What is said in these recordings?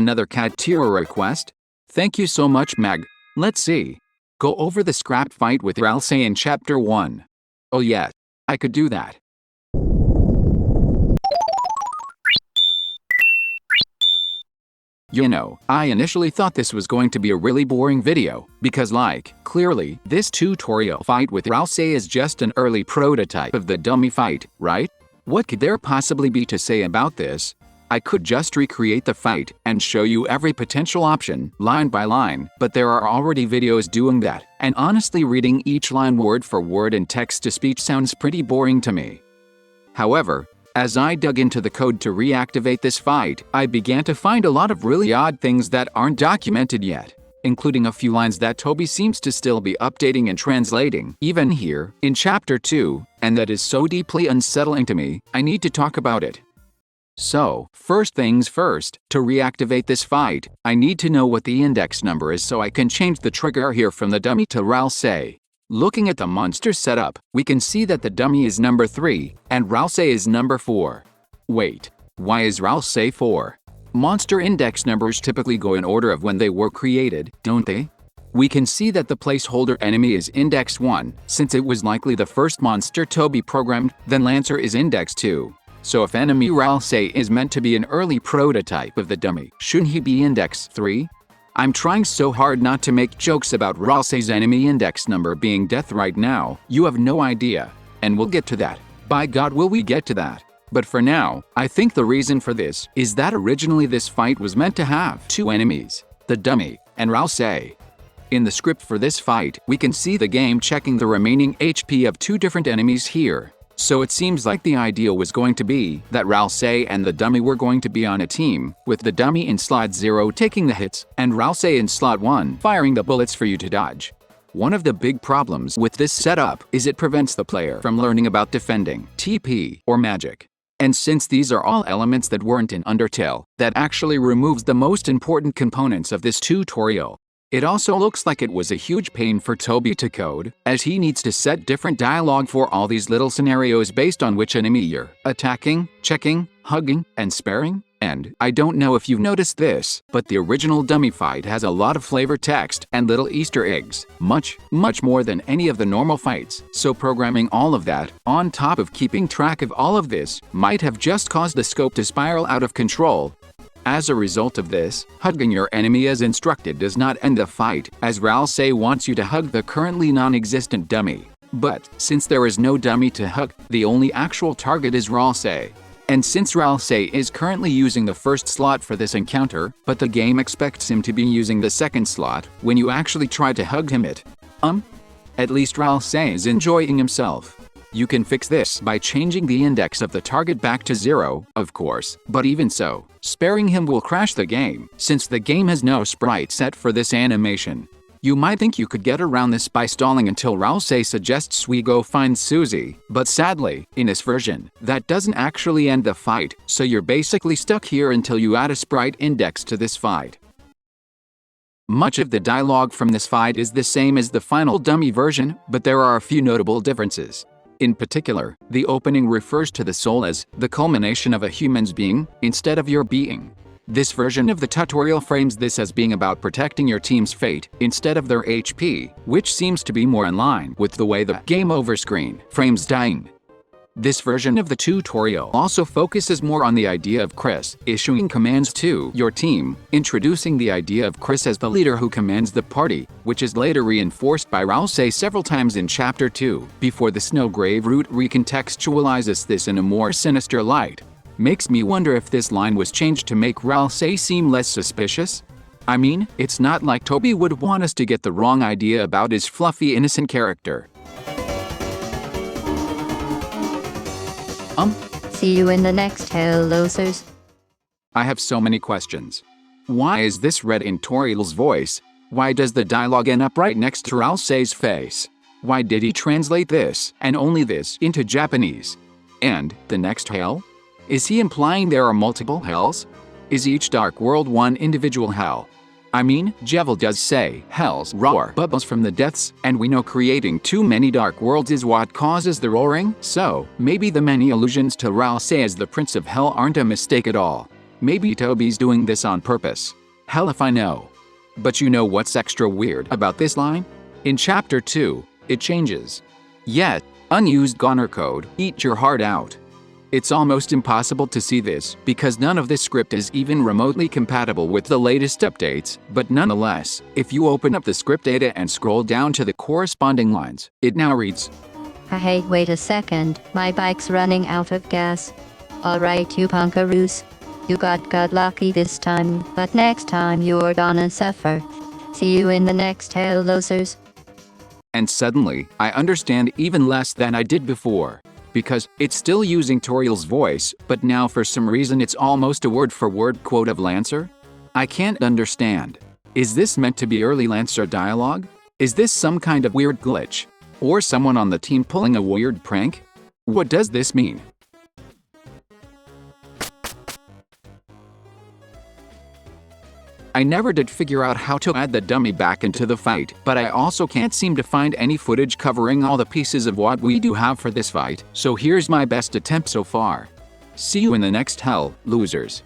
Another cat tier request? Thank you so much, Meg. Let's see. Go over the scrap fight with Ralsei in Chapter 1. Oh yeah, I could do that. You know, I initially thought this was going to be a really boring video, because clearly, this tutorial fight with Ralsei is just an early prototype of the dummy fight, right? What could there possibly be to say about this? I could just recreate the fight and show you every potential option, line by line, but there are already videos doing that, and honestly reading each line word for word in text-to-speech sounds pretty boring to me. However, as I dug into the code to reactivate this fight, I began to find a lot of really odd things that aren't documented yet, including a few lines that Toby seems to still be updating and translating, even here, in Chapter 2, and that is so deeply unsettling to me, I need to talk about it. So, first things first, to reactivate this fight, I need to know what the index number is so I can change the trigger here from the dummy to Ralsei. Looking at the monster setup, we can see that the dummy is number 3, and Ralsei is number 4. Wait, why is Ralsei 4? Monster index numbers typically go in order of when they were created, don't they? We can see that the placeholder enemy is index 1, since it was likely the first monster Toby programmed, then Lancer is index 2. So if enemy Ralsei is meant to be an early prototype of the dummy, shouldn't he be index 3? I'm trying so hard not to make jokes about Ralsei's enemy index number being death right now, you have no idea. And we'll get to that. By God will we get to that. But for now, I think the reason for this is that originally this fight was meant to have 2 enemies, the dummy and Ralsei. In the script for this fight, we can see the game checking the remaining HP of 2 different enemies here. So it seems like the idea was going to be that Ralsei and the dummy were going to be on a team, with the dummy in slot 0 taking the hits, and Ralsei in slot 1 firing the bullets for you to dodge. One of the big problems with this setup is it prevents the player from learning about defending, TP, or magic. And since these are all elements that weren't in Undertale, that actually removes the most important components of this tutorial. It also looks like it was a huge pain for Toby to code, as he needs to set different dialogue for all these little scenarios based on which enemy you're attacking, checking, hugging, and sparing. And I don't know if you've noticed this, but the original dummy fight has a lot of flavor text and little Easter eggs, much more than any of the normal fights. So programming all of that, on top of keeping track of all of this, might have just caused the scope to spiral out of control. As a result of this, hugging your enemy as instructed does not end the fight, as Ralsei wants you to hug the currently non-existent dummy. But, since there is no dummy to hug, the only actual target is Ralsei. And since Ralsei is currently using the first slot for this encounter, but the game expects him to be using the second slot, when you actually try to hug him at least Ralsei is enjoying himself. You can fix this by changing the index of the target back to 0, of course, but even so, sparing him will crash the game, since the game has no sprite set for this animation. You might think you could get around this by stalling until Ralsei suggests we go find Susie, but sadly, in this version, that doesn't actually end the fight, so you're basically stuck here until you add a sprite index to this fight. Much of the dialogue from this fight is the same as the final dummy version, but there are a few notable differences. In particular, the opening refers to the soul as the culmination of a human's being, instead of your being. This version of the tutorial frames this as being about protecting your team's fate, instead of their HP, which seems to be more in line with the way the game over screen frames dying. This version of the tutorial also focuses more on the idea of Chris issuing commands to your team, introducing the idea of Chris as the leader who commands the party, which is later reinforced by Ralsei several times in Chapter 2, before the Snowgrave route recontextualizes this in a more sinister light. Makes me wonder if this line was changed to make Ralsei seem less suspicious? I mean, it's not like Toby would want us to get the wrong idea about his fluffy innocent character. See you in the next Hell Losers. I have so many questions. Why is this read in Toriel's voice? Why does the dialogue end up right next to Ralsei's face? Why did he translate this, and only this, into Japanese? And, the next hell? Is he implying there are multiple hells? Is each dark world one individual hell? I mean, Jevil does say, hells roar bubbles from the depths, and we know creating too many dark worlds is what causes the roaring, so maybe the many allusions to Ralsei as the Prince of Hell aren't a mistake at all. Maybe Toby's doing this on purpose. Hell if I know. But you know what's extra weird about this line? In Chapter 2, it changes. Yet, unused goner code, eat your heart out. It's almost impossible to see this because none of this script is even remotely compatible with the latest updates, but nonetheless, if you open up the script data and scroll down to the corresponding lines, it now reads, Hey, wait a second, my bike's running out of gas. Alright, you punkaroos. You got lucky this time, but next time you're gonna suffer. See you in the next Hell Losers. and suddenly, I understand even less than I did before. Because it's still using Toriel's voice, but now for some reason it's almost a word-for-word quote of Lancer? I can't understand. Is this meant to be early Lancer dialogue? Is this some kind of weird glitch? Or someone on the team pulling a weird prank? What does this mean? I never did figure out how to add the dummy back into the fight, but I also can't seem to find any footage covering all the pieces of what we do have for this fight, so here's my best attempt so far. See you in the next Hell, losers.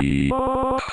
Unused.